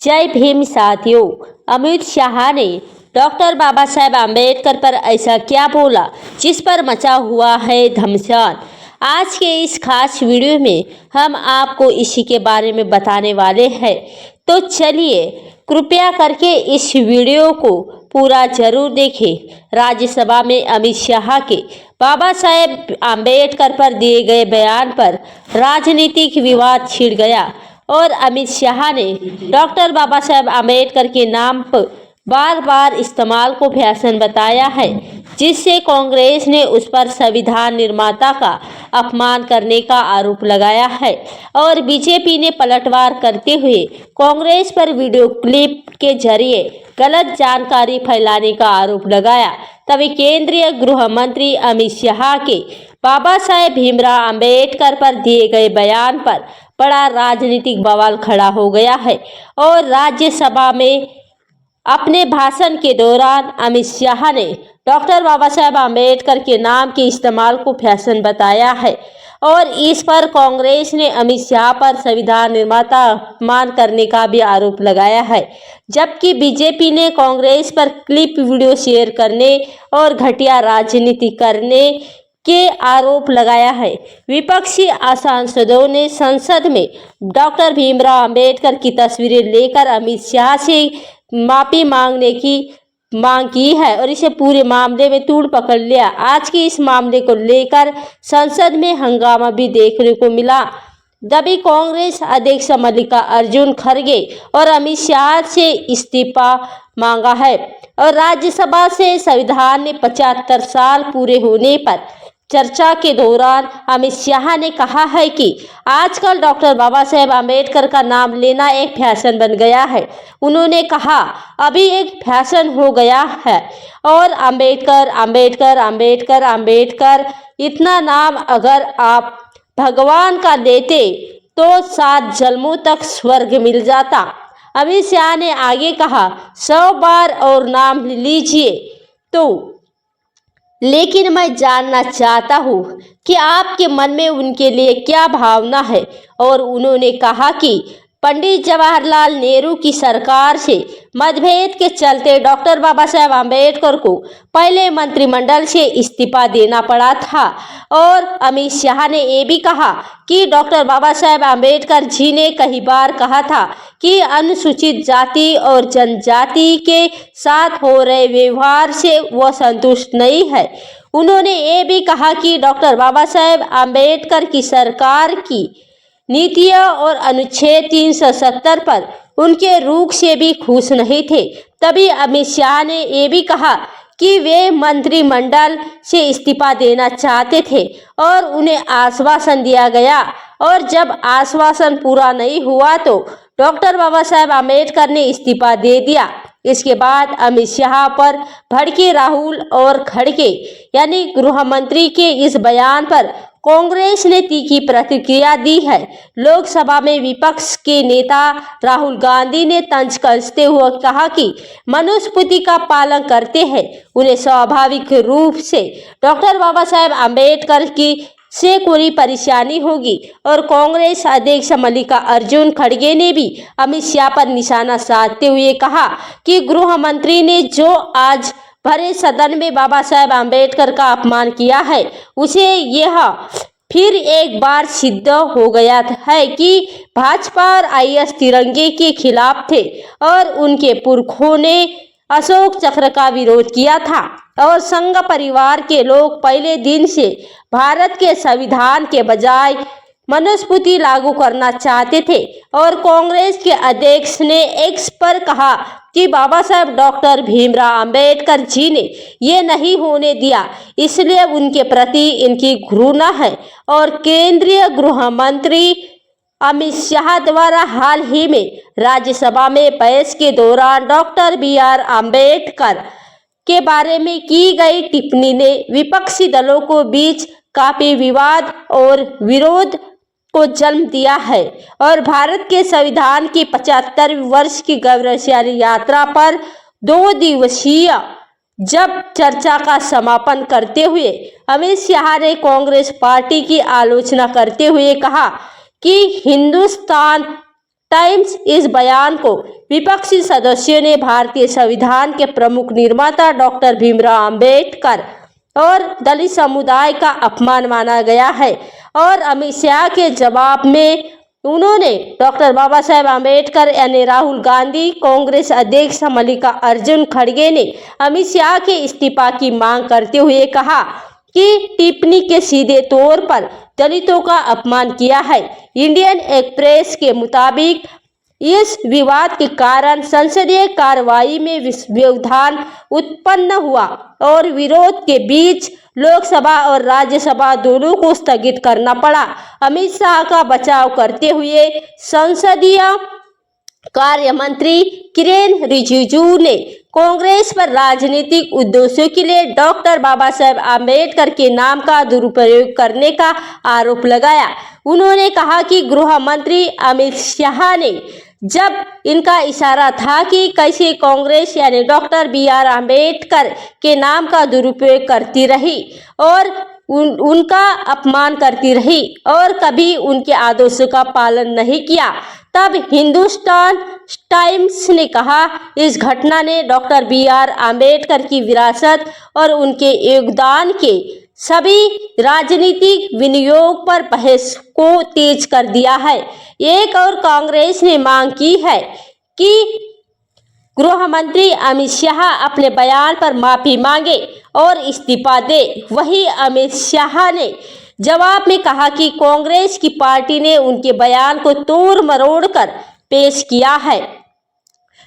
जय भीम साथियों। अमित शाह ने डॉक्टर बाबा साहेब आम्बेडकर पर ऐसा क्या बोला जिस पर मचा हुआ है घमासान। आज के इस खास वीडियो में हम आपको इसी के बारे में बताने वाले हैं, तो चलिए कृपया करके इस वीडियो को पूरा जरूर देखें। राज्यसभा में अमित शाह के बाबा साहेब आम्बेडकर पर दिए गए बयान पर राजनीतिक विवाद छिड़ गया और अमित शाह ने डॉक्टर बाबा साहेब आम्बेडकर के नाम पर बार बार इस्तेमाल को फैशन बताया है, जिससे कांग्रेस ने उस पर संविधान निर्माता का अपमान करने का आरोप लगाया है और बीजेपी ने पलटवार करते हुए कांग्रेस पर वीडियो क्लिप के जरिए गलत जानकारी फैलाने का आरोप लगाया। तभी केंद्रीय गृह मंत्री अमित शाह के बाबा साहेब भीमराव आम्बेडकर पर दिए गए बयान पर बड़ा राजनीतिक बवाल खड़ा हो गया है और राज्यसभा में अपने भाषण के दौरान अमित शाह ने डॉक्टर बाबा साहेब आम्बेडकर के नाम के इस्तेमाल को फैशन बताया है और इस पर कांग्रेस ने अमित शाह पर संविधान निर्माता अपमान करने का भी आरोप लगाया है, जबकि बीजेपी ने कांग्रेस पर क्लिप वीडियो शेयर करने और घटिया राजनीति करने के आरोप लगाया है। विपक्षी सांसदों ने संसद में डॉक्टर भीमराव आम्बेडकर की तस्वीरें लेकर अमित शाह से माफी मांगने की मांग की है और इसे पूरे मामले में तूड़ पकड़ लिया। आज के इस मामले को लेकर संसद में हंगामा भी देखने को मिला। तभी कांग्रेस अध्यक्ष मल्लिकार्जुन खड़गे और अमित शाह से इस्तीफा मांगा है और राज्यसभा से संविधान ने 75 साल पूरे होने पर चर्चा के दौरान अमित शाह ने कहा है कि आजकल डॉक्टर बाबा साहेब आम्बेडकर का नाम लेना एक फैशन बन गया है। उन्होंने कहा अभी एक फैशन हो गया है और आम्बेडकर आम्बेडकर आम्बेडकर आम्बेडकर इतना नाम अगर आप भगवान का देते तो 7 जन्मों तक स्वर्ग मिल जाता। अमित शाह ने आगे कहा 100 बार और नाम लीजिए तो, लेकिन मैं जानना चाहता हूँ कि आपके मन में उनके लिए क्या भावना है। और उन्होंने कहा कि पंडित जवाहरलाल नेहरू की सरकार से मतभेद के चलते डॉक्टर बाबा साहेब आम्बेडकर को पहले मंत्रिमंडल से इस्तीफा देना पड़ा था। और अमित शाह ने ये भी कहा कि डॉक्टर बाबा साहेब आम्बेडकर जी ने कई बार कहा था कि अनुसूचित जाति और जनजाति के साथ हो रहे व्यवहार से वो संतुष्ट नहीं है। उन्होंने ये भी कहा कि डॉक्टर बाबा साहेब आम्बेडकर की सरकार की नीतियां और अनुच्छेद 370 पर उनके रुख से भी खुश नहीं थे। तभी अमित शाह ने ये भी कहा कि वे मंत्रिमंडल से इस्तीफा देना चाहते थे और उन्हें आश्वासन दिया गया और जब आश्वासन पूरा नहीं हुआ तो डॉक्टर बाबा साहेब आम्बेडकर ने इस्तीफा दे दिया। इसके बाद अमित शाह पर भड़के राहुल और खड़गे यानी गृह मंत्री के इस बयान पर कांग्रेस ने तीखी प्रतिक्रिया दी है। लोकसभा में विपक्ष के नेता राहुल गांधी ने तंज कसते हुए कहा कि मनुस्मृति का पालन करते हैं उन्हें स्वाभाविक रूप से डॉक्टर बाबा साहेब आम्बेडकर की से कोई परेशानी होगी। और कांग्रेस अध्यक्ष मल्लिकार्जुन खड़गे ने भी अमित शाह पर निशाना साधते हुए कहा कि गृह मंत्री ने जो आज भरे सदन में बाबा साहेब आम्बेडकर का अपमान किया है उसे यह फिर एक बार सिद्ध हो गया है कि भाजपा और आईएस तिरंगे के खिलाफ थे और उनके पुरखों ने अशोक चक्र का विरोध किया था और संघ परिवार के लोग पहले दिन से भारत के संविधान के बजाय मनुस्मृति लागू करना चाहते थे। और कांग्रेस के अध्यक्ष ने एक्स पर कहा कि बाबा साहेब डॉक्टर भीमराव आम्बेडकर जी ने ये नहीं होने दिया, इसलिए उनके प्रति इनकी घृणा है। और केंद्रीय गृह मंत्री अमित शाह द्वारा हाल ही में राज्यसभा में बहस के दौरान डॉक्टर BR आम्बेडकर के बारे में की गई टिप्पणी ने विपक्षी दलों को बीच काफी विवाद और विरोध को जन्म दिया है। और भारत के संविधान की 75वें वर्ष की गौरवशाली यात्रा पर 2 दिवसीय जब चर्चा का समापन करते हुए अमित शाह ने कांग्रेस पार्टी की आलोचना करते हुए कहा कि हिंदुस्तान टाइम्स इस बयान को विपक्षी सदस्यों ने भारतीय संविधान के प्रमुख निर्माता डॉक्टर भीमराव अंबेडकर और दलित समुदाय का अपमान माना गया है। और अमित शाह के जवाब में उन्होंने डॉक्टर बाबा साहेब आम्बेडकर यानी राहुल गांधी, कांग्रेस अध्यक्ष मल्लिकार्जुन खड़गे ने अमित शाह के इस्तीफा की मांग करते हुए कहा कि टिप्पणी के सीधे तौर पर दलितों का अपमान किया है। इंडियन एक्सप्रेस के मुताबिक इस विवाद के कारण संसदीय कार्रवाई में व्यवधान उत्पन्न हुआ और विरोध के बीच लोकसभा और राज्यसभा दोनों को स्थगित करना पड़ा। अमित शाह का बचाव करते हुए संसदीय कार्य मंत्री किरेन रिजिजू ने कांग्रेस पर राजनीतिक उद्देश्यों के लिए डॉक्टर बाबा साहेब आम्बेडकर के नाम का दुरुपयोग करने का आरोप लगाया। उन्होंने कहा कि गृह मंत्री अमित शाह ने जब इनका इशारा था कि कैसे कांग्रेस यानी डॉक्टर BR आम्बेडकर के नाम का दुरुपयोग करती रही और उनका अपमान करती रही और कभी उनके आदेशों का पालन नहीं किया, तब हिंदुस्तान टाइम्स ने कहा इस घटना ने डॉक्टर BR आम्बेडकर की विरासत और उनके योगदान के सभी राजनीतिक विनियोग पर बहस को तेज कर दिया है। एक और कांग्रेस ने मांग की है कि गृह मंत्री अमित शाह अपने बयान पर माफी मांगे और इस्तीफा दे। वहीं अमित शाह ने जवाब में कहा कि कांग्रेस की पार्टी ने उनके बयान को तोड़ मरोड़ कर पेश किया है।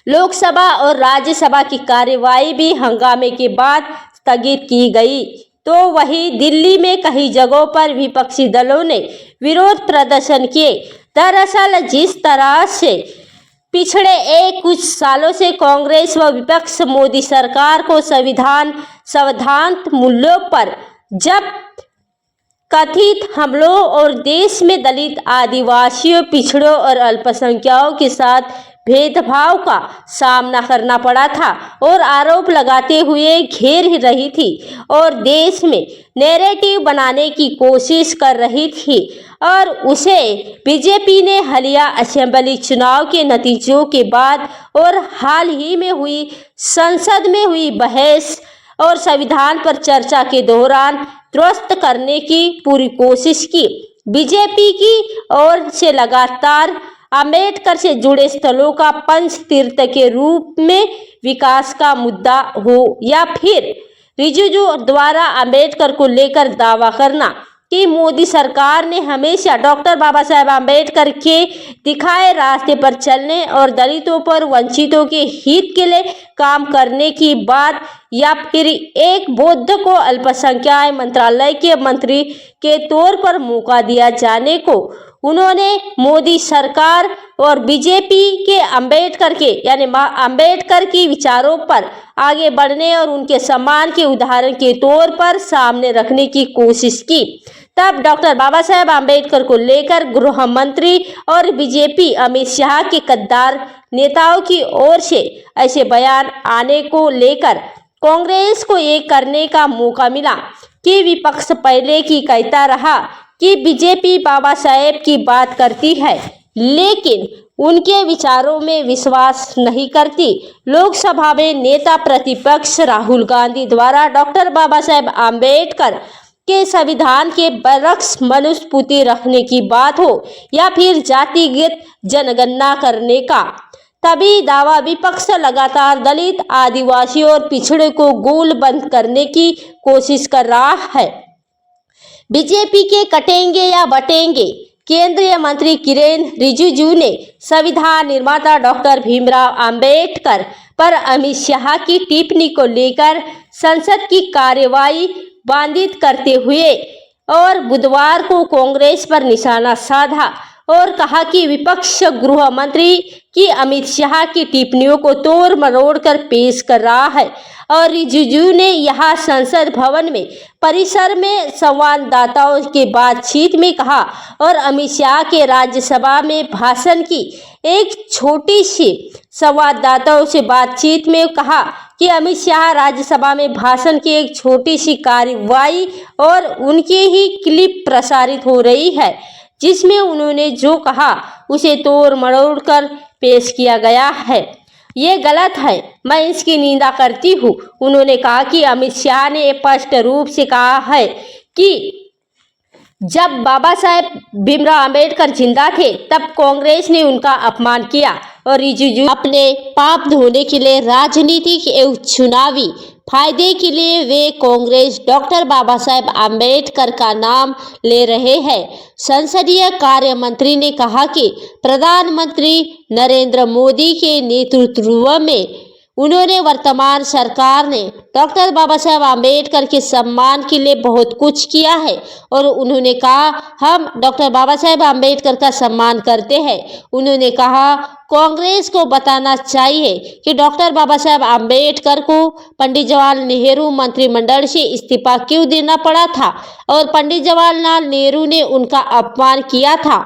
लोकसभा और राज्यसभा की कार्यवाही भी हंगामे के बाद स्थगित की गई, तो वहीं दिल्ली में कई जगहों पर विपक्षी दलों ने विरोध प्रदर्शन किए। दरअसल जिस तरह से पिछले कुछ सालों से कांग्रेस व विपक्ष मोदी सरकार को संवैधानिक मूल्यों पर जब कथित हमलों और देश में दलित, आदिवासियों, पिछड़ों और अल्पसंख्यकों के साथ भेदभाव का सामना करना पड़ा था और आरोप लगाते हुए घेर रही थी और देश में नैरेटिव बनाने की कोशिश कर रही थी, और उसे बीजेपी ने हालिया असेंबली चुनाव के नतीजों के बाद और हाल ही में हुई संसद में हुई बहस और संविधान पर चर्चा के दौरान ध्वस्त करने की पूरी कोशिश की। बीजेपी की ओर से लगातार अंबेडकर से जुड़े स्थलों का पंच तीर्थ के रूप में विकास का मुद्दा हो या फिर रिजिजू द्वारा अंबेडकर को लेकर दावा करना कि मोदी सरकार ने हमेशा डॉक्टर बाबा साहेब आम्बेडकर के दिखाए रास्ते पर चलने और दलितों पर वंचितों के हित के लिए काम करने की बात, या फिर एक बौद्ध को अल्पसंख्यक मंत्रालय के मंत्री के तौर पर मौका दिया जाने को उन्होंने मोदी सरकार और बीजेपी के अंबेडकर के यानी अंबेडकर की विचारों पर आगे बढ़ने और उनके सम्मान के उदाहरण के तौर पर सामने रखने की कोशिश की। तब डॉक्टर बाबा साहेब आम्बेडकर को लेकर गृह मंत्री और बीजेपी अमित शाह के गद्दार नेताओं की ओर से ऐसे बयान आने को लेकर कांग्रेस को ये करने का मौका मिला कि विपक्ष पहले की कहता रहा कि बीजेपी बाबा साहेब की बात करती है लेकिन उनके विचारों में विश्वास नहीं करती। लोकसभा में नेता प्रतिपक्ष राहुल गांधी द्वारा डॉक्टर बाबा साहेब आम्बेडकर के संविधान के बरक्स मनुस्मृति रखने की बात हो या फिर जातिगत जनगणना करने का, तभी दावा विपक्ष लगातार दलित, आदिवासियों और पिछड़े को गोल बंद करने की कोशिश कर रहा है। बीजेपी के कटेंगे या बटेंगे केंद्रीय मंत्री किरेन रिजिजू ने संविधान निर्माता डॉक्टर भीमराव आम्बेडकर पर अमित शाह की टिप्पणी को लेकर संसद की कार्यवाही बाधित करते हुए और बुधवार को कांग्रेस पर निशाना साधा और कहा कि विपक्ष गृह मंत्री की अमित शाह की टिप्पणियों को तोड़ मरोड़ कर पेश कर रहा है। और रिजिजू ने यहाँ संसद भवन में परिसर में संवाददाताओं के बातचीत में कहा और अमित शाह के राज्यसभा में भाषण की एक छोटी सी संवाददाताओं से बातचीत में कहा कि अमित शाह राज्यसभा में भाषण की एक छोटी सी कार्यवाही और उनकी ही क्लिप प्रसारित हो रही है जिसमें उन्होंने जो कहा उसे तोड़ मरोड़ कर पेश किया गया है। ये गलत है, मैं इसकी निंदा करती हूँ। उन्होंने कहा कि अमित शाह ने स्पष्ट रूप से कहा है कि जब बाबा साहेब भीमराव अंबेडकर जिंदा थे तब कांग्रेस ने उनका अपमान किया और रिजिजू अपने पाप धोने के लिए राजनीतिक एवं चुनावी फायदे के लिए वे कांग्रेस डॉक्टर बाबा साहेब आम्बेडकर का नाम ले रहे हैं। संसदीय कार्य मंत्री ने कहा कि प्रधानमंत्री नरेंद्र मोदी के नेतृत्व में उन्होंने वर्तमान सरकार ने डॉक्टर बाबा साहेब आम्बेडकर के सम्मान के लिए बहुत कुछ किया है और उन्होंने कहा हम डॉक्टर बाबा साहेब आम्बेडकर का सम्मान करते हैं। उन्होंने कहा कांग्रेस को बताना चाहिए कि डॉक्टर बाबा साहेब आम्बेडकर को पंडित जवाहरलाल नेहरू मंत्रिमंडल से इस्तीफा क्यों देना पड़ा था और पंडित जवाहरलाल नेहरू ने उनका अपमान किया था,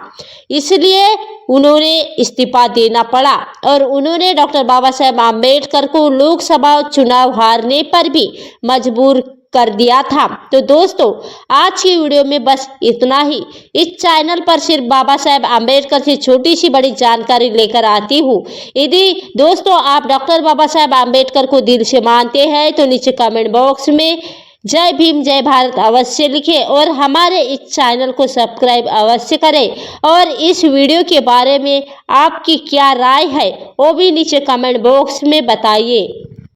इसलिए उन्होंने इस्तीफा देना पड़ा और उन्होंने डॉक्टर बाबा साहेब आम्बेडकर को लोकसभा चुनाव हारने पर भी मजबूर कर दिया था। तो दोस्तों आज की वीडियो में बस इतना ही। इस चैनल पर सिर्फ बाबा साहेब आम्बेडकर से छोटी सी बड़ी जानकारी लेकर आती हूँ। यदि दोस्तों आप डॉक्टर बाबा साहेब आम्बेडकर को दिल से मानते हैं तो नीचे कमेंट बॉक्स में जय भीम जय भारत अवश्य लिखें और हमारे इस चैनल को सब्सक्राइब अवश्य करें। और इस वीडियो के बारे में आपकी क्या राय है वो भी नीचे कमेंट बॉक्स में बताइए।